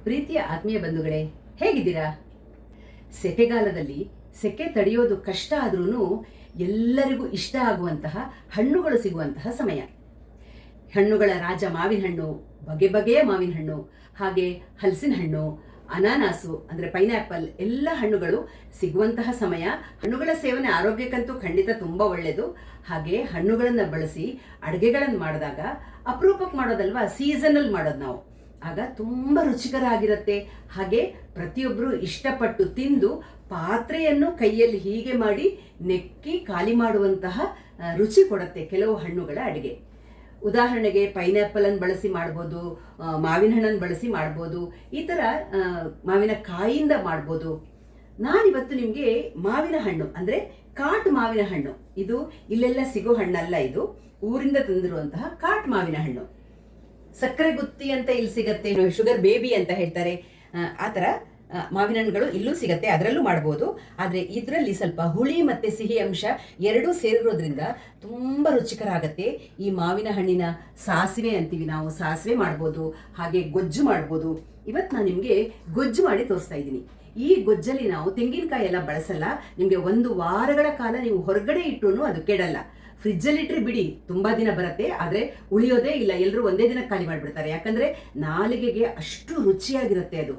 ಪ್ರೀತಿಯ ಆತ್ಮೀಯ ಬಂಧುಗಳೇ, ಹೇಗಿದ್ದೀರಾ? ಸೆಕೆಗಾಲದಲ್ಲಿ ಸೆಕೆ ತಡೆಯೋದು ಕಷ್ಟ ಆದ್ರೂ ಎಲ್ಲರಿಗೂ ಇಷ್ಟ ಆಗುವಂತಹ ಹಣ್ಣುಗಳು ಸಿಗುವಂತಹ ಸಮಯ. ಹಣ್ಣುಗಳ ರಾಜ ಮಾವಿನ ಹಣ್ಣು, ಬಗೆ ಬಗೆಯ ಮಾವಿನ ಹಣ್ಣು, ಹಾಗೆ ಹಲಸಿನ ಹಣ್ಣು, ಅನಾನಾಸು ಅಂದರೆ ಪೈನಾಪಲ್, ಎಲ್ಲ ಹಣ್ಣುಗಳು ಸಿಗುವಂತಹ ಸಮಯ. ಹಣ್ಣುಗಳ ಸೇವನೆ ಆರೋಗ್ಯಕ್ಕಂತೂ ಖಂಡಿತ ತುಂಬ ಒಳ್ಳೆಯದು. ಹಾಗೆ ಹಣ್ಣುಗಳನ್ನು ಬಳಸಿ ಅಡುಗೆಗಳನ್ನು ಮಾಡಿದಾಗ ಅಪರೂಪಕ್ಕೆ ಮಾಡೋದಲ್ವಾ, ಸೀಸನಲ್ ಮಾಡೋದು ನಾವು, ಆಗ ತುಂಬ ರುಚಿಕರ ಆಗಿರುತ್ತೆ. ಹಾಗೆ ಪ್ರತಿಯೊಬ್ಬರು ಇಷ್ಟಪಟ್ಟು ತಿಂದು ಪಾತ್ರೆಯನ್ನು ಕೈಯಲ್ಲಿ ಹೀಗೆ ಮಾಡಿ ನೆಕ್ಕಿ ಖಾಲಿ ಮಾಡುವಂತಹ ರುಚಿ ಕೊಡುತ್ತೆ ಕೆಲವು ಹಣ್ಣುಗಳ ಅಡುಗೆ. ಉದಾಹರಣೆಗೆ ಪೈನಾಪಲನ್ನು ಬಳಸಿ ಮಾಡ್ಬೋದು, ಮಾವಿನ ಹಣ್ಣನ್ನು ಬಳಸಿ ಮಾಡ್ಬೋದು, ಈ ಥರ ಮಾವಿನ ಕಾಯಿಯಿಂದ ಮಾಡ್ಬೋದು. ನಾನಿವತ್ತು ನಿಮಗೆ ಮಾವಿನ ಹಣ್ಣು ಅಂದರೆ ಕಾಟು ಮಾವಿನ ಹಣ್ಣು, ಇದು ಇಲ್ಲೆಲ್ಲ ಸಿಗೋ ಹಣ್ಣಲ್ಲ, ಇದು ಊರಿಂದ ತಂದಿರುವಂತಹ ಕಾಟು ಮಾವಿನ ಹಣ್ಣು. ಸಕ್ಕರೆ ಗುತ್ತಿ ಅಂತ ಇಲ್ಲಿ ಸಿಗತ್ತೆ, ಶುಗರ್ ಬೇಬಿ ಅಂತ ಹೇಳ್ತಾರೆ, ಆ ಥರ ಮಾವಿನ ಹಣ್ಣುಗಳು ಇಲ್ಲೂ ಸಿಗತ್ತೆ, ಅದರಲ್ಲೂ ಮಾಡ್ಬೋದು. ಆದರೆ ಇದರಲ್ಲಿ ಸ್ವಲ್ಪ ಹುಳಿ ಮತ್ತು ಸಿಹಿ ಅಂಶ ಎರಡೂ ಸೇರಿರೋದ್ರಿಂದ ತುಂಬ ರುಚಿಕರ ಆಗತ್ತೆ. ಈ ಮಾವಿನ ಹಣ್ಣಿನ ಸಾಸಿವೆ ಅಂತೀವಿ ನಾವು, ಸಾಸಿವೆ ಮಾಡ್ಬೋದು, ಹಾಗೆ ಗೊಜ್ಜು ಮಾಡ್ಬೋದು. ಇವತ್ತು ನಾನು ನಿಮಗೆ ಗೊಜ್ಜು ಮಾಡಿ ತೋರಿಸ್ತಾ ಇದ್ದೀನಿ. ಈ ಗೊಜ್ಜಲ್ಲಿ ನಾವು ತೆಂಗಿನಕಾಯಿ ಎಲ್ಲ ಬಳಸಲ್ಲ. ನಿಮಗೆ 1 ವಾರಗಳ ಕಾಲ ನೀವು ಹೊರಗಡೆ ಇಟ್ಟರು ಅದು ಕೆಡಲ್ಲ. ಫ್ರಿಜ್ಜಲ್ಲಿ ಇಟ್ಟರೆ ಬಿಡಿ, ತುಂಬ ದಿನ ಬರುತ್ತೆ, ಆದರೆ ಉಳಿಯೋದೇ ಇಲ್ಲ. ಎಲ್ಲರೂ ಒಂದೇ ದಿನ ಖಾಲಿ ಮಾಡಿಬಿಡ್ತಾರೆ, ಯಾಕಂದರೆ ನಾಲಿಗೆಗೆ ಅಷ್ಟು ರುಚಿಯಾಗಿರುತ್ತೆ ಅದು.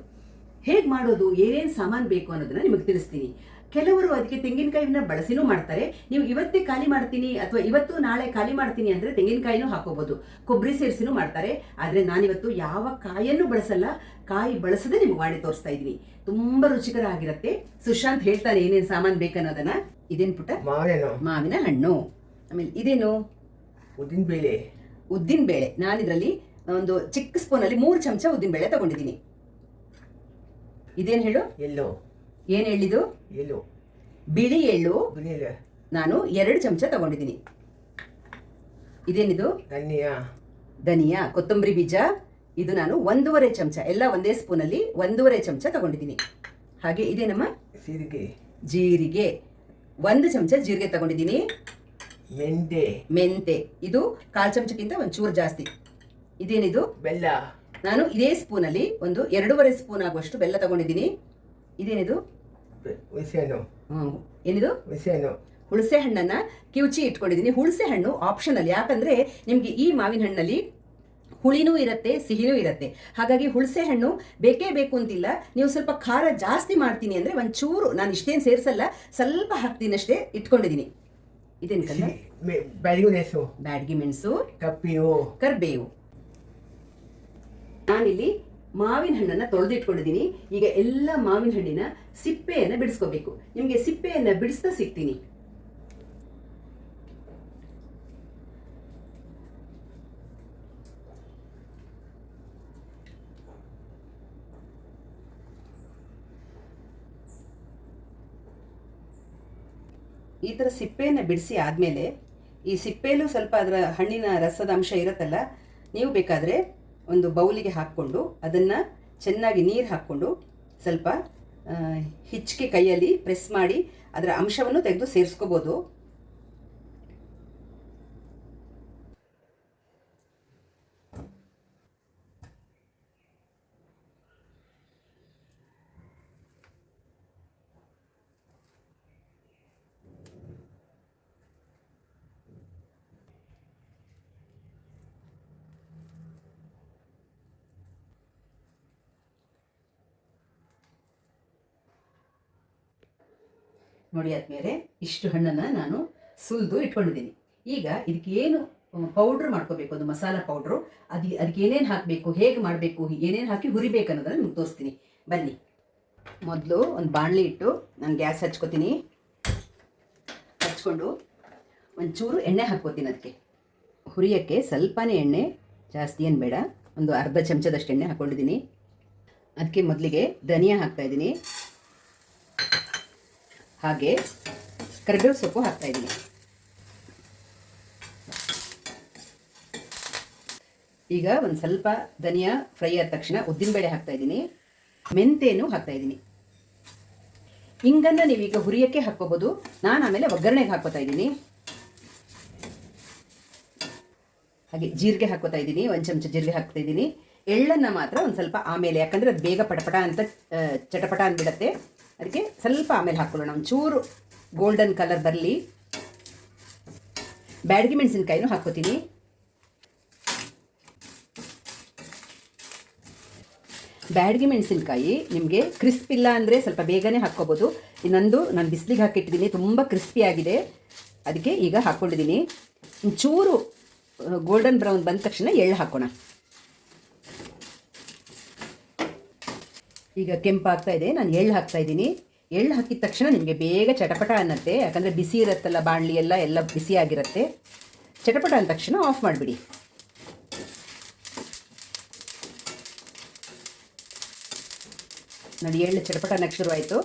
ಹೇಗೆ ಮಾಡೋದು, ಏನೇನು ಸಾಮಾನು ಬೇಕು ಅನ್ನೋದನ್ನ ನಿಮಗೆ ತಿಳಿಸ್ತೀನಿ. ಕೆಲವರು ಅದಕ್ಕೆ ತೆಂಗಿನಕಾಯಿನ ಬಳಸಿನೂ ಮಾಡ್ತಾರೆ. ನೀವು ಇವತ್ತೇ ಖಾಲಿ ಮಾಡ್ತೀನಿ ಅಥವಾ ಇವತ್ತು ನಾಳೆ ಖಾಲಿ ಮಾಡ್ತೀನಿ ಅಂದರೆ ತೆಂಗಿನಕಾಯಿನೂ ಹಾಕೋಬಹುದು, ಕೊಬ್ಬರಿ ಸೇರಿಸಿನೂ ಮಾಡ್ತಾರೆ. ಆದರೆ ನಾನಿವತ್ತು ಯಾವ ಕಾಯನ್ನು ಬಳಸಲ್ಲ, ಕಾಯಿ ಬಳಸದೆ ನಿಮ್ಗೆ ಮಾಡಿ ತೋರಿಸ್ತಾ ಇದ್ದೀನಿ. ತುಂಬ ರುಚಿಕರ ಆಗಿರುತ್ತೆ. ಸುಶಾಂತ್ ಹೇಳ್ತಾರೆ ಏನೇನು ಸಾಮಾನು ಬೇಕನ್ನೋದನ್ನ. ಇದೇನು ಪುಟ್ಟ? ಮಾವಿನ ಹಣ್ಣು. ಆಮೇಲೆ ಇದೇನು? ಉದ್ದಿನ ಬೇಳೆ. ನಾನಿದ್ರಲ್ಲಿ ಒಂದು ಚಿಕ್ಕ ಸ್ಪೂನಲ್ಲಿ 3 ಚಮಚ ಉದ್ದಿನ ಬೇಳೆ ತಗೊಂಡಿದ್ದೀನಿ. ಇದೇನು ಹೇಳು? ಎಳ್ಳು. ಏನು ಎಳ್ಳಿದು? ಎಳ್ಳು, ಬಿಳಿ ಎಳ್ಳು. ನಾನು 2 ಚಮಚ ತಗೊಂಡಿದ್ದೀನಿ. ಇದೇನಿದು? ಧನಿಯಾ, ಕೊತ್ತಂಬರಿ ಬೀಜ. ಇದು ನಾನು 1.5 ಚಮಚ, ಎಲ್ಲ ಒಂದೇ ಸ್ಪೂನಲ್ಲಿ 1.5 ಚಮಚ ತಗೊಂಡಿದ್ದೀನಿ. ಹಾಗೆ ಇದೇನಮ್ಮ? ಜೀರಿಗೆ, 1 ಚಮಚ ಜೀರಿಗೆ ತಗೊಂಡಿದ್ದೀನಿ. ಮೆಂತೆ, ಇದು 1/4 ಚಮಚಕ್ಕಿಂತ ಒಂಚೂರು ಜಾಸ್ತಿ. ಇದೇನಿದು? ಬೆಲ್ಲ. ನಾನು ಇದೇ ಸ್ಪೂನಲ್ಲಿ ಒಂದು 2.5 ಸ್ಪೂನ್ ಆಗುವಷ್ಟು ಬೆಲ್ಲ ತಗೊಂಡಿದ್ದೀನಿ. ಇದೇನಿದು? ಏನಿದು? ಹುಣಸೆ ಹಣ್ಣನ್ನ ಕಿವುಚಿ ಇಟ್ಕೊಂಡಿದ್ದೀನಿ. ಹುಣಸೆ ಹಣ್ಣು ಆಪ್ಷನಲ್, ಯಾಕಂದ್ರೆ ನಿಮ್ಗೆ ಈ ಮಾವಿನ ಹಣ್ಣಲ್ಲಿ ಹುಳಿನೂ ಇರುತ್ತೆ, ಸಿಹಿನೂ ಇರುತ್ತೆ. ಹಾಗಾಗಿ ಹುಣಸೆ ಹಣ್ಣು ಬೇಕೇ ಬೇಕು ಅಂತಿಲ್ಲ. ನೀವು ಸ್ವಲ್ಪ ಖಾರ ಜಾಸ್ತಿ ಮಾಡ್ತೀನಿ ಅಂದ್ರೆ ಒಂಚೂರು, ನಾನು ಇಷ್ಟೇನು ಸೇರಿಸಲ್ಲ, ಸ್ವಲ್ಪ ಹಾಕ್ತೀನಿ ಅಷ್ಟೇ, ಇಟ್ಕೊಂಡಿದ್ದೀನಿ. ಇದೇನು ಕಲ್ಲ? ಬ್ಯಾಡಗಿ ಮೆಣಸು, ಕರ್ಬೇವು. ನಾನಿಲ್ಲಿ ಮಾವಿನ ಹಣ್ಣನ್ನು ತೊಳೆದಿಟ್ಕೊಂಡಿದ್ದೀನಿ. ಈಗ ಎಲ್ಲ ಮಾವಿನ ಹಣ್ಣಿನ ಸಿಪ್ಪೆಯನ್ನು ಬಿಡಿಸ್ಕೋಬೇಕು. ನಿಮಗೆ ಸಿಪ್ಪೆಯನ್ನು ಬಿಡಿಸ್ತಾ ಸಿಗ್ತೀನಿ. ಈ ಥರ ಸಿಪ್ಪೆಯನ್ನು ಬಿಡಿಸಿ ಆದಮೇಲೆ ಈ ಸಿಪ್ಪೆಯಲ್ಲೂ ಸ್ವಲ್ಪ ಅದರ ಹಣ್ಣಿನ ರಸದ ಅಂಶ ಇರುತ್ತಲ್ಲ, ನೀವು ಬೇಕಾದರೆ ಒಂದು ಬೌಲಿಗೆ ಹಾಕ್ಕೊಂಡು ಅದನ್ನು ಚೆನ್ನಾಗಿ ನೀರು ಹಾಕ್ಕೊಂಡು ಸ್ವಲ್ಪ ಹಿಚ್ಕೆ ಕೈಯಲ್ಲಿ ಪ್ರೆಸ್ ಮಾಡಿ ಅದರ ಅಂಶವನ್ನು ತೆಗೆದು ಸೇರಿಸ್ಕೋಬೋದು. ನೋಡಿ ಆದ್ಮೇಲೆ ಇಷ್ಟು ಹಣ್ಣನ್ನು ನಾನು ಸುಲಿದು ಇಟ್ಕೊಂಡಿದ್ದೀನಿ. ಈಗ ಇದಕ್ಕೆ ಏನು ಪೌಡ್ರ್ ಮಾಡ್ಕೋಬೇಕು, ಅದು ಮಸಾಲ ಪೌಡ್ರು, ಅದಕ್ಕೆ ಏನೇನು ಹಾಕಬೇಕು, ಹೇಗೆ ಮಾಡಬೇಕು, ಏನೇನು ಹಾಕಿ ಹುರಿಬೇಕು ಅನ್ನೋದನ್ನು ನಿಮ್ಗೆ ತೋರಿಸ್ತೀನಿ, ಬನ್ನಿ. ಮೊದಲು ಒಂದು ಬಾಣಲಿ ಇಟ್ಟು ನಾನು ಗ್ಯಾಸ್ ಹಚ್ಕೋತೀನಿ. ಹಚ್ಕೊಂಡು ಒಂಚೂರು ಎಣ್ಣೆ ಹಾಕ್ಕೋತೀನಿ. ಅದಕ್ಕೆ ಹುರಿಯೋಕ್ಕೆ ಸ್ವಲ್ಪನೇ ಎಣ್ಣೆ, ಜಾಸ್ತಿ ಏನು ಬೇಡ, ಒಂದು ಅರ್ಧ ಚಮಚದಷ್ಟು ಎಣ್ಣೆ ಹಾಕ್ಕೊಂಡಿದ್ದೀನಿ. ಅದಕ್ಕೆ ಮೊದಲಿಗೆ ಧನಿಯಾ ಹಾಕ್ತಾಯಿದ್ದೀನಿ, ಹಾಗೆ ಕರಿಬೇವು ಸೊಪ್ಪು ಹಾಕ್ತಾಯಿದ್ದೀನಿ. ಈಗ ಒಂದು ಸ್ವಲ್ಪ ಧನಿಯಾ ಫ್ರೈ ಆದ ತಕ್ಷಣ ಉದ್ದಿನಬೇಳೆ ಹಾಕ್ತಾಯಿದ್ದೀನಿ, ಮೆಂತೆನೂ ಹಾಕ್ತಾಯಿದ್ದೀನಿ. ಹಿಂಗನ್ನು ನೀವೀಗ ಹುರಿಯೋಕ್ಕೆ ಹಾಕ್ಕೋಬೋದು, ನಾನು ಆಮೇಲೆ ಒಗ್ಗರಣೆಗೆ ಹಾಕ್ಕೋತಾ ಇದ್ದೀನಿ. ಹಾಗೆ ಜೀರಿಗೆ ಹಾಕ್ಕೋತಾ ಇದ್ದೀನಿ, 1 ಚಮಚ ಜೀರಿಗೆ ಹಾಕ್ತಾ ಇದ್ದೀನಿ. ಎಳ್ಳನ್ನು ಮಾತ್ರ ಒಂದು ಸ್ವಲ್ಪ ಆಮೇಲೆ, ಯಾಕಂದರೆ ಅದು ಬೇಗ ಪಟಪಟ ಅಂತ ಚಟಪಟ ಅಂದ್ಬಿಡತ್ತೆ. ಅದಕ್ಕೆ ಸ್ವಲ್ಪ ಆಮೇಲೆ ಹಾಕ್ಕೊಳ್ಳೋಣ, ಒಂಚೂರು ಗೋಲ್ಡನ್ ಕಲರ್ ಬರಲಿ. ಬ್ಯಾಡಗಿ ಮೆಣಸಿನ್ಕಾಯಿನೂ ಹಾಕ್ಕೋತೀನಿ. ಬ್ಯಾಡಗಿ ಮೆಣಸಿನ್ಕಾಯಿ ನಿಮಗೆ ಕ್ರಿಸ್ಪ್ ಇಲ್ಲ ಅಂದರೆ ಸ್ವಲ್ಪ ಬೇಗನೆ ಹಾಕ್ಕೋಬೋದು. ಇನ್ನೊಂದು ನಾನು ಬಿಸಿಲಿಗೆ ಹಾಕಿಟ್ಟಿದ್ದೀನಿ, ತುಂಬ ಕ್ರಿಸ್ಪಿಯಾಗಿದೆ, ಅದಕ್ಕೆ ಈಗ ಹಾಕ್ಕೊಂಡಿದ್ದೀನಿ. ಒಂಚೂರು ಗೋಲ್ಡನ್ ಬ್ರೌನ್ ಬಂದ ತಕ್ಷಣ ಎಳ್ಳು ಹಾಕೋಣ. ಈಗ ಕೆಂಪಾಗ್ತಾ ಇದೆ, ನಾನು ಎಳ್ಳು ಹಾಕ್ತಾಯಿದ್ದೀನಿ. ಎಳ್ಳು ಹಾಕಿದ ತಕ್ಷಣ ನಿಮಗೆ ಬೇಗ ಚಟಪಟ ಅನ್ನತ್ತೆ, ಯಾಕಂದರೆ ಬಿಸಿ ಇರುತ್ತಲ್ಲ, ಬಾಣಲಿ ಎಲ್ಲ ಬಿಸಿಯಾಗಿರುತ್ತೆ. ಚಟಪಟ ಅಂದ ತಕ್ಷಣ ಆಫ್ ಮಾಡಿಬಿಡಿ. ನೋಡಿ, ಎಳ್ಳು ಚಟಪಟ ಅನ್ನಕ್ಕೆ ಶುರುವಾಯಿತು.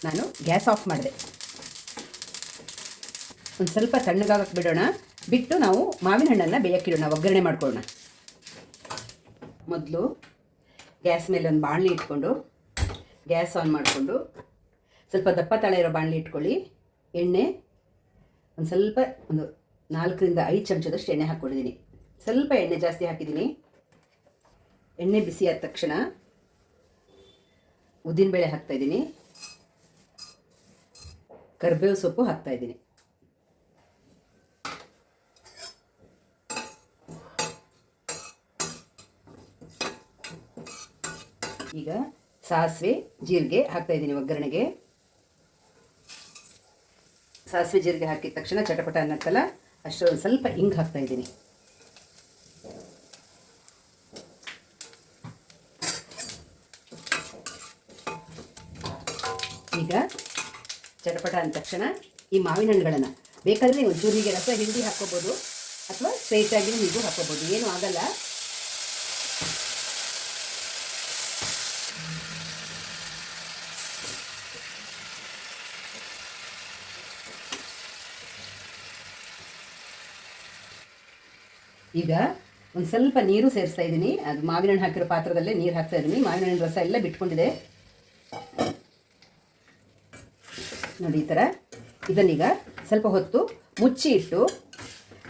ನಾನು ಗ್ಯಾಸ್ ಆಫ್ ಮಾಡಿದೆ. ಒಂದು ಸ್ವಲ್ಪ ತಣ್ಣಗಾಗಕ್ಕೆ ಬಿಡೋಣ. ಬಿಟ್ಟು ನಾವು ಮಾವಿನ ಹಣ್ಣನ್ನು ಬೇಯಕ್ಕಿಡೋಣ, ಒಗ್ಗರಣೆ ಮಾಡ್ಕೊಳ್ಳೋಣ. ಮೊದಲು ಗ್ಯಾಸ್ ಮೇಲೆ ಒಂದು ಬಾಣಲಿ ಇಟ್ಕೊಂಡು ಗ್ಯಾಸ್ ಆನ್ ಮಾಡಿಕೊಂಡು ಸ್ವಲ್ಪ ದಪ್ಪ ತಳ ಇರೋ ಬಾಣಲಿ ಇಟ್ಕೊಳ್ಳಿ. ಎಣ್ಣೆ ಒಂದು ಸ್ವಲ್ಪ, ಒಂದು 4 ರಿಂದ 5 ಚಮಚದಷ್ಟು ಎಣ್ಣೆ ಹಾಕ್ಕೊಂಡಿದ್ದೀನಿ. ಸ್ವಲ್ಪ ಎಣ್ಣೆ ಜಾಸ್ತಿ ಹಾಕಿದ್ದೀನಿ. ಎಣ್ಣೆ ಬಿಸಿ ಆದ ತಕ್ಷಣ ಉದ್ದಿನಬೇಳೆ ಹಾಕ್ತಾಯಿದ್ದೀನಿ, ಕರಿಬೇವು ಸೊಪ್ಪು ಹಾಕ್ತಾಯಿದ್ದೀನಿ. ಈಗ ಸಾಸಿವೆ ಜೀರಿಗೆ ಹಾಕ್ತಾಯಿದ್ದೀನಿ ಒಗ್ಗರಣೆಗೆ. ಸಾಸಿವೆ ಜೀರಿಗೆ ಹಾಕಿದ ತಕ್ಷಣ ಚಟಪಟ ಅನ್ನತ್ತಲ್ಲ, ಅಷ್ಟು ಸ್ವಲ್ಪ ಹಿಂಗೆ ಹಾಕ್ತಾಯಿದ್ದೀನಿ. ಈಗ ಚಟಪಟ ಅಂದ ತಕ್ಷಣ ಈ ಮಾವಿನ ಹಣ್ಣುಗಳನ್ನು ಬೇಕಾದರೆ ನೀವು ಒಂಚೂರು ಹೀಗೆ ರಸ ಹಿಂಡಿ ಹಾಕ್ಕೋಬೋದು, ಅಥವಾ ಸ್ಟ್ರೈಟಾಗಿ ಹೀಗೂ ಹಾಕ್ಕೋಬೋದು, ಏನೂ ಆಗಲ್ಲ. ಈಗ ಒಂದು ಸ್ವಲ್ಪ ನೀರು ಸೇರಿಸ್ತಾ ಇದ್ದೀನಿ. ಅದು ಮಾವಿನ ಹಣ್ಣು ಹಾಕಿರೋ ಪಾತ್ರದಲ್ಲೇ ನೀರು ಹಾಕ್ತಾ ಇದ್ದೀನಿ. ಮಾವಿನ ಹಣ್ಣಿನ ರಸ ಎಲ್ಲ ಬಿಟ್ಕೊಂಡಿದೆ ನೋಡಿ, ಈ ಥರ. ಇದನ್ನೀಗ ಸ್ವಲ್ಪ ಹೊತ್ತು ಮುಚ್ಚಿ ಇಟ್ಟು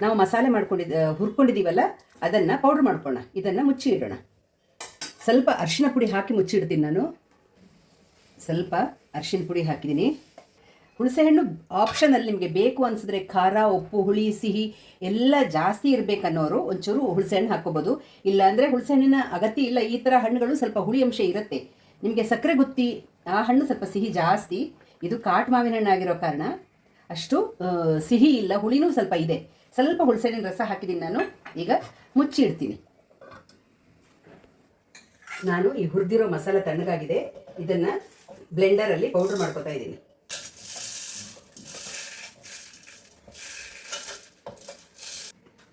ನಾವು ಮಸಾಲೆ ಹುರ್ಕೊಂಡಿದ್ದೀವಲ್ಲ, ಅದನ್ನು ಪೌಡ್ರ್ ಮಾಡ್ಕೊಳ್ಳೋಣ. ಇದನ್ನು ಮುಚ್ಚಿ ಇಡೋಣ. ಸ್ವಲ್ಪ ಅರಿಶಿನ ಪುಡಿ ಹಾಕಿ ಮುಚ್ಚಿಡ್ತೀನಿ ನಾನು. ಸ್ವಲ್ಪ ಅರಿಶಿನ ಪುಡಿ ಹಾಕಿದ್ದೀನಿ. ಹುಣಸೆಹಣ್ಣು ಆಪ್ಷನಲ್ಲಿ, ನಿಮಗೆ ಬೇಕು ಅನಿಸಿದ್ರೆ ಖಾರ, ಉಪ್ಪು, ಹುಳಿ, ಸಿಹಿ ಎಲ್ಲ ಜಾಸ್ತಿ ಇರಬೇಕನ್ನೋರು ಒಂಚೂರು ಹುಣಸೆಹಣ್ಣು ಹಾಕ್ಕೋಬೋದು. ಇಲ್ಲಾಂದರೆ ಹುಣಸೆಹಣ್ಣಿನ ಅಗತ್ಯ ಇಲ್ಲ. ಈ ಥರ ಹಣ್ಣುಗಳು ಸ್ವಲ್ಪ ಹುಳಿ ಅಂಶ ಇರುತ್ತೆ. ನಿಮಗೆ ಸಕ್ಕರೆ ಗುತ್ತಿ ಆ ಹಣ್ಣು ಸ್ವಲ್ಪ ಸಿಹಿ ಜಾಸ್ತಿ. ಇದು ಕಾಟು ಮಾವಿನ ಹಣ್ಣು ಆಗಿರೋ ಕಾರಣ ಅಷ್ಟು ಸಿಹಿ ಇಲ್ಲ, ಹುಳಿನೂ ಸ್ವಲ್ಪ ಇದೆ. ಸ್ವಲ್ಪ ಹುಣಸೆಹಣ್ಣಿನ ರಸ ಹಾಕಿದ್ದೀನಿ ನಾನು. ಈಗ ಮುಚ್ಚಿ ಇಡ್ತೀನಿ. ನಾನು ಈ ಹುರಿದಿರೋ ಮಸಾಲೆ ತಣ್ಣಗಾಗಿದೆ, ಇದನ್ನು ಬ್ಲೆಂಡರಲ್ಲಿ ಪೌಡ್ರ್ ಮಾಡ್ಕೊತಾ ಇದ್ದೀನಿ.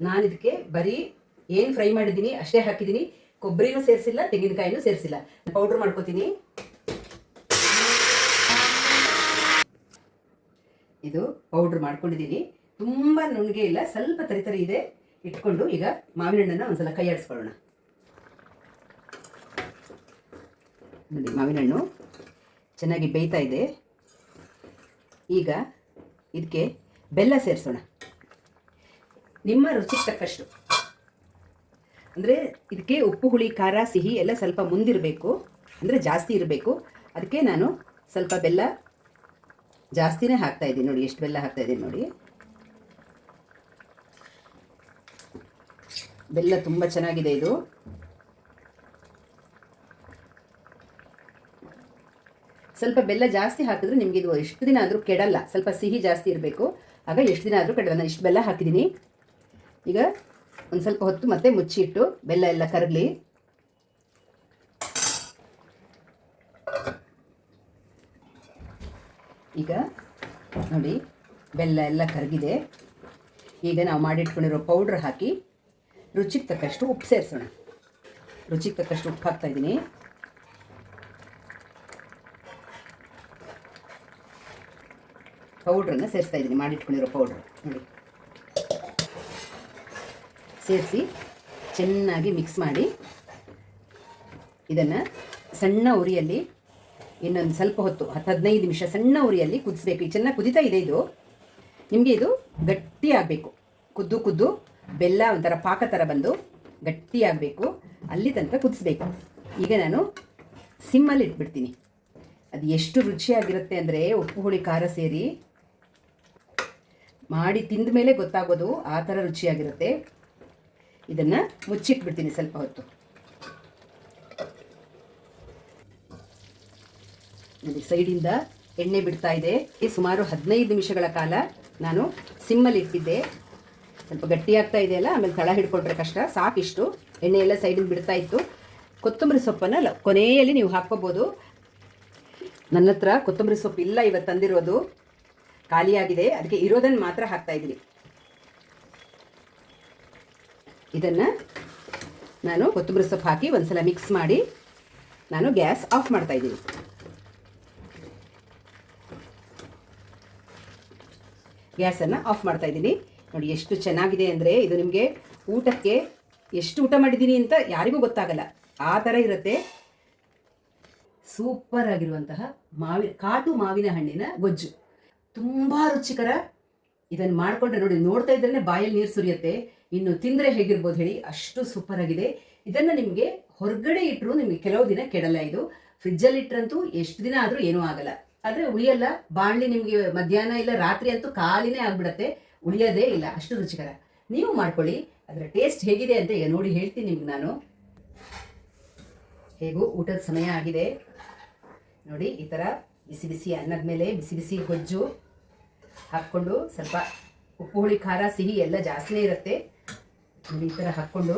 ನಾನು ಇದಕ್ಕೆ ಬರೀ ಏನು ಫ್ರೈ ಮಾಡಿದ್ದೀನಿ ಅಷ್ಟೇ ಹಾಕಿದ್ದೀನಿ. ಕೊಬ್ಬರಿನೂ ಸೇರಿಸಿಲ್ಲ, ತೆಂಗಿನಕಾಯಿನೂ ಸೇರಿಸಿಲ್ಲ. ಪೌಡ್ರ್ ಮಾಡ್ಕೊತೀನಿ. ಇದು ಪೌಡ್ರ್ ಮಾಡ್ಕೊಂಡಿದ್ದೀನಿ. ತುಂಬ ನುಣ್ಣಗೆ ಇಲ್ಲ, ಸ್ವಲ್ಪ ತರಿ ಇದೆ. ಇಟ್ಕೊಂಡು ಈಗ ಮಾವಿನ ಹಣ್ಣನ್ನು ಒಂದ್ಸಲ ಕೈ ಆಡಿಸ್ಕೊಳ್ಳೋಣ. ನೋಡಿ, ಮಾವಿನ ಹಣ್ಣು ಚೆನ್ನಾಗಿ ಬೇಯ್ತಾ ಇದೆ. ಈಗ ಇದಕ್ಕೆ ಬೆಲ್ಲ ಸೇರಿಸೋಣ, ನಿಮ್ಮ ರುಚಿಗೆ ತಕ್ಕಷ್ಟು. ಅಂದರೆ ಇದಕ್ಕೆ ಉಪ್ಪು, ಹುಳಿ, ಖಾರ, ಸಿಹಿ ಎಲ್ಲ ಸ್ವಲ್ಪ ಮುಂದಿರಬೇಕು, ಅಂದರೆ ಜಾಸ್ತಿ ಇರಬೇಕು. ಅದಕ್ಕೆ ನಾನು ಸ್ವಲ್ಪ ಬೆಲ್ಲ ಜಾಸ್ತಿನೇ ಹಾಕ್ತಾಯಿದ್ದೀನಿ. ನೋಡಿ ಎಷ್ಟು ಬೆಲ್ಲ ಹಾಕ್ತಾಯಿದ್ದೀನಿ ನೋಡಿ. ಬೆಲ್ಲ ತುಂಬ ಚೆನ್ನಾಗಿದೆ ಇದು. ಸ್ವಲ್ಪ ಬೆಲ್ಲ ಜಾಸ್ತಿ ಹಾಕಿದ್ರೆ ನಿಮಗೆ ಇದು ಎಷ್ಟು ದಿನ ಆದರೂ ಕೆಡಲ್ಲ. ಸ್ವಲ್ಪ ಸಿಹಿ ಜಾಸ್ತಿ ಇರಬೇಕು, ಆಗ ಎಷ್ಟು ದಿನ ಆದರೂ ಕೆಡಲ್ಲ. ನಾನು ಇಷ್ಟು ಬೆಲ್ಲ ಹಾಕಿದ್ದೀನಿ. ಈಗ ಒಂದು ಸ್ವಲ್ಪ ಹೊತ್ತು ಮತ್ತೆ ಮುಚ್ಚಿಟ್ಟು ಬೆಲ್ಲ ಎಲ್ಲ ಕರಗಲಿ. ಈಗ ನೋಡಿ, ಬೆಲ್ಲ ಎಲ್ಲ ಕರಗಿದೆ. ಈಗ ನಾವು ಮಾಡಿಟ್ಕೊಂಡಿರೋ ಪೌಡ್ರ್ ಹಾಕಿ ರುಚಿಗೆ ತಕ್ಕಷ್ಟು ಉಪ್ಪು ಸೇರಿಸೋಣ. ರುಚಿಗೆ ತಕ್ಕಷ್ಟು ಉಪ್ಪು ಹಾಕ್ತಾಯಿದ್ದೀನಿ. ಪೌಡ್ರನ್ನು ಸೇರಿಸ್ತಾ ಇದ್ದೀನಿ, ಮಾಡಿಟ್ಕೊಂಡಿರೋ ಪೌಡ್ರ್ ನೋಡಿ. ಸೇರಿಸಿ ಚೆನ್ನಾಗಿ ಮಿಕ್ಸ್ ಮಾಡಿ ಇದನ್ನು ಸಣ್ಣ ಉರಿಯಲ್ಲಿ ಇನ್ನೊಂದು ಸ್ವಲ್ಪ ಹೊತ್ತು 10-15 ನಿಮಿಷ ಸಣ್ಣ ಉರಿಯಲ್ಲಿ ಕುದಿಸ್ಬೇಕು. ಈಗ ಚೆನ್ನಾಗಿ ಕುದಿತಾ ಇದೆ ಇದು. ನಿಮಗೆ ಇದು ಗಟ್ಟಿ ಆಗಬೇಕು. ಕುದ್ದು ಬೆಲ್ಲ ಒಂಥರ ಪಾಕ ಥರ ಬಂದು ಗಟ್ಟಿಯಾಗಬೇಕು, ಅಲ್ಲಿ ತನಕ ಕುದಿಸ್ಬೇಕು. ಈಗ ನಾನು ಸಿಮ್ಮಲ್ಲಿ ಇಟ್ಬಿಡ್ತೀನಿ. ಅದು ಎಷ್ಟು ರುಚಿಯಾಗಿರುತ್ತೆ ಅಂದರೆ ಉಪ್ಪು ಹುಳಿ ಖಾರ ಸೇರಿ ಮಾಡಿ ತಿಂದ ಮೇಲೆ ಗೊತ್ತಾಗೋದು, ಆ ಥರ ರುಚಿಯಾಗಿರುತ್ತೆ. ಇದನ್ನು ಮುಚ್ಚಿಟ್ಬಿಡ್ತೀನಿ ಸ್ವಲ್ಪ ಹೊತ್ತು. ನೋಡಿ ಸೈಡಿಂದ ಎಣ್ಣೆ ಬಿಡ್ತಾ ಇದೆ. ಸುಮಾರು 15 ನಿಮಿಷಗಳ ಕಾಲ ನಾನು ಸಿಮ್ಮಲ್ಲಿ ಇಟ್ಟಿದ್ದೆ. ಸ್ವಲ್ಪ ಗಟ್ಟಿಯಾಗ್ತಾ ಇದೆಯಲ್ಲ, ಆಮೇಲೆ ತಳ ಹಿಡ್ಕೊಂಡ್ರೆ ಕಷ್ಟ. ಸಾಕಿಷ್ಟು ಎಣ್ಣೆ ಎಲ್ಲ ಸೈಡಿಂದ ಬಿಡ್ತಾ ಇತ್ತು. ಕೊತ್ತಂಬರಿ ಸೊಪ್ಪನ್ನು ಕೊನೆಯಲ್ಲಿ ನೀವು ಹಾಕ್ಕೋಬೋದು. ನನ್ನ ಹತ್ರ ಕೊತ್ತಂಬರಿ ಸೊಪ್ಪು ಇಲ್ಲ, ಇವತ್ತು ತಂದಿರೋದು ಖಾಲಿಯಾಗಿದೆ, ಅದಕ್ಕೆ ಇರೋದನ್ನು ಮಾತ್ರ ಹಾಕ್ತಾ ಇದ್ದೀನಿ. ಇದನ್ನು ನಾನು ಕೊತ್ತಂಬರಿ ಸೊಪ್ಪು ಹಾಕಿ ಒಂದ್ಸಲ ಮಿಕ್ಸ್ ಮಾಡಿ ನಾನು ಗ್ಯಾಸ್ ಆಫ್ ಮಾಡ್ತಾ ಇದ್ದೀನಿ. ಗ್ಯಾಸನ್ನು ಆಫ್ ಮಾಡ್ತಾ ಇದ್ದೀನಿ. ನೋಡಿ ಎಷ್ಟು ಚೆನ್ನಾಗಿದೆ ಅಂದರೆ, ಇದು ನಿಮಗೆ ಊಟಕ್ಕೆ ಎಷ್ಟು ಊಟ ಮಾಡಿದ್ದೀನಿ ಅಂತ ಯಾರಿಗೂ ಗೊತ್ತಾಗಲ್ಲ, ಆ ಥರ ಇರುತ್ತೆ. ಸೂಪರ್ ಆಗಿರುವಂತಹ ಕಾಟು ಮಾವಿನ ಹಣ್ಣಿನ ಗೊಜ್ಜು, ತುಂಬ ರುಚಿಕರ. ಇದನ್ನು ಮಾಡಿಕೊಂಡ್ರೆ ನೋಡಿ, ನೋಡ್ತಾ ಇದ್ರೇ ಬಾಯಲ್ಲಿ ನೀರು ಸುರಿಯುತ್ತೆ. ಇನ್ನು ತಿಂದರೆ ಹೇಗಿರ್ಬೋದು ಹೇಳಿ, ಅಷ್ಟು ಸೂಪರ್ ಆಗಿದೆ. ಇದನ್ನು ನಿಮಗೆ ಹೊರಗಡೆ ಇಟ್ಟರು ನಿಮಗೆ ಕೆಲವು ದಿನ ಕೆಡಲ್ಲ. ಇದು ಫ್ರಿಜ್ಜಲ್ಲಿ ಇಟ್ಟರಂತೂ ಎಷ್ಟು ದಿನ ಆದರೂ ಏನೂ ಆಗಲ್ಲ. ಆದರೆ ಉಳಿಯಲ್ಲ. ಬಾಣಲಿ ನಿಮಗೆ ಮಧ್ಯಾಹ್ನ ಇಲ್ಲ ರಾತ್ರಿ ಅಂತೂ ಖಾಲಿನೇ ಆಗಿಬಿಡತ್ತೆ, ಉಳಿಯೋದೇ ಇಲ್ಲ, ಅಷ್ಟು ರುಚಿಕರ. ನೀವು ಮಾಡ್ಕೊಳ್ಳಿ. ಅದರ ಟೇಸ್ಟ್ ಹೇಗಿದೆ ಅಂತ ಈಗ ನೋಡಿ ಹೇಳ್ತೀನಿ ನಿಮ್ಗೆ ನಾನು. ಹೇಗೂ ಊಟದ ಸಮಯ ಆಗಿದೆ ನೋಡಿ. ಈ ಥರ ಬಿಸಿ ಬಿಸಿ ಅನ್ನದ ಮೇಲೆ ಬಿಸಿ ಬಿಸಿ ಗೊಜ್ಜು ಹಾಕ್ಕೊಂಡು, ಸ್ವಲ್ಪ ಉಪ್ಪು ಹುಳಿ ಖಾರ ಸಿಹಿ ಎಲ್ಲ ಜಾಸ್ತಿನೇ ಇರುತ್ತೆ ನೋಡಿ. ಈ ಥರ ಹಾಕ್ಕೊಂಡು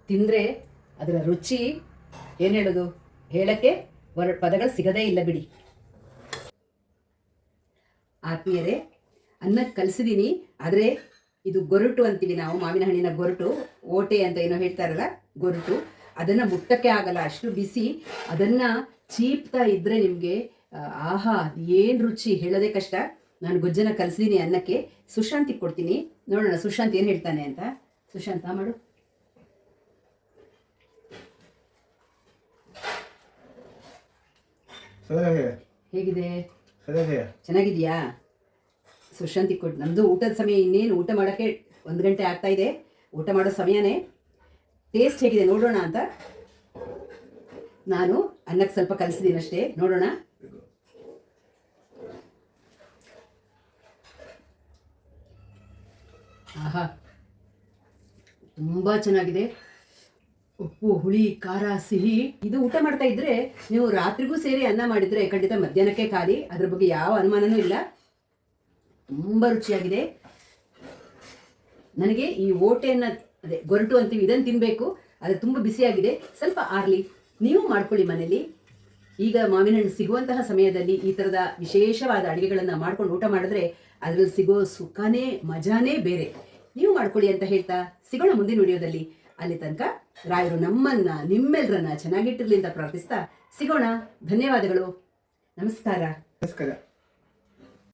ತಿಂದರೆ ಅದರ ರುಚಿ ಏನು ಹೇಳೋದು, ಹೇಳಕ್ಕೆ ಪದಗಳು ಸಿಗದೇ ಇಲ್ಲ ಬಿಡಿ. ಆತ್ಮೀಯರೇ, ಅನ್ನಕ್ಕೆ ಕಲಿಸಿದ್ದೀನಿ. ಆದರೆ ಇದು ಗೊರಟು ಅಂತೀವಿ ನಾವು, ಮಾವಿನ ಹಣ್ಣಿನ ಗೊರಟು, ಓಟೆ ಅಂತ ಏನೋ ಹೇಳ್ತಾರಲ್ಲ, ಗೊರಟು. ಅದನ್ನು ಮುಟ್ಟಕ್ಕೆ ಆಗಲ್ಲ, ಅಷ್ಟು ಬಿಸಿ. ಅದನ್ನು ಚೀಪ್ತಾ ಇದ್ದರೆ ನಿಮಗೆ ಆಹಾ ಏನು ರುಚಿ, ಹೇಳೋದೇ ಕಷ್ಟ. ನಾನು ಗೊಜ್ಜನ್ನು ಕಲಿಸಿದ್ದೀನಿ ಅನ್ನಕ್ಕೆ. ಸುಶಾಂತಿಗೆ ಕೊಡ್ತೀನಿ, ನೋಡೋಣ ಸುಶಾಂತ್ ಏನು ಹೇಳ್ತಾನೆ ಅಂತ. ಸುಶಾಂತ ಮಾಡು. ಹೇಗಿದೆ? ಚೆನ್ನಾಗಿದೆಯಾ? ಸುಶಾಂತಿಗೆ ಕೊಟ್ಟು. ನಮ್ಮದು ಊಟದ ಸಮಯ, ಇನ್ನೇನು ಊಟ ಮಾಡೋಕ್ಕೆ 1 ಗಂಟೆ ಆಗ್ತಾ ಇದೆ. ಊಟ ಮಾಡೋ ಸಮಯನೇ. ಟೇಸ್ಟ್ ಹೇಗಿದೆ ನೋಡೋಣ ಅಂತ ನಾನು ಅನ್ನಕ್ಕೆ ಸ್ವಲ್ಪ ಕಲಿಸಿದ್ದೀನಿ ಅಷ್ಟೇ, ನೋಡೋಣ. ಆಹಾ, ತುಂಬ ಚೆನ್ನಾಗಿದೆ. ಉಪ್ಪು ಹುಳಿ ಖಾರ ಸಿಹಿ. ಇದು ಊಟ ಮಾಡ್ತಾ ಇದ್ರೆ ನೀವು ರಾತ್ರಿಗೂ ಸೇರಿ ಅನ್ನ ಮಾಡಿದರೆ ಖಂಡಿತ ಮಧ್ಯಾಹ್ನಕ್ಕೆ ಖಾಲಿ, ಅದ್ರ ಬಗ್ಗೆ ಯಾವ ಅನುಮಾನನೂ ಇಲ್ಲ. ತುಂಬ ರುಚಿಯಾಗಿದೆ. ನನಗೆ ಈ ಓಟೆಯನ್ನು, ಅದೇ ಗೊರಟು ಅಂತೀವಿ, ಇದನ್ನು ತಿನ್ನಬೇಕು. ಅದು ತುಂಬ ಬಿಸಿಯಾಗಿದೆ, ಸ್ವಲ್ಪ ಆರ್ಲಿ. ನೀವು ಮಾಡ್ಕೊಳ್ಳಿ ಮನೇಲಿ. ಈಗ ಮಾವಿನ ಹಣ್ಣು ಸಿಗುವಂತಹ ಸಮಯದಲ್ಲಿ ಈ ಥರದ ವಿಶೇಷವಾದ ಅಡುಗೆಗಳನ್ನು ಮಾಡ್ಕೊಂಡು ಊಟ ಮಾಡಿದ್ರೆ ಅದರಲ್ಲಿ ಸಿಗೋ ಸುಖನೇ ಮಜಾನೇ ಬೇರೆ. ನೀವು ಮಾಡ್ಕೊಳ್ಳಿ ಅಂತ ಹೇಳ್ತಾ ಸಿಗೋಣ ಮುಂದಿನ ವಿಡಿಯೋದಲ್ಲಿ. ಅಲ್ಲಿ ತನಕ ರಾಯರು ನಮ್ಮನ್ನ ನಿಮ್ಮೆಲ್ಲರನ್ನ ಚೆನ್ನಾಗಿಟ್ಟಿರ್ಲಿ ಅಂತ ಪ್ರಾರ್ಥಿಸ್ತಾ ಸಿಗೋಣ. ಧನ್ಯವಾದಗಳು. ನಮಸ್ಕಾರ.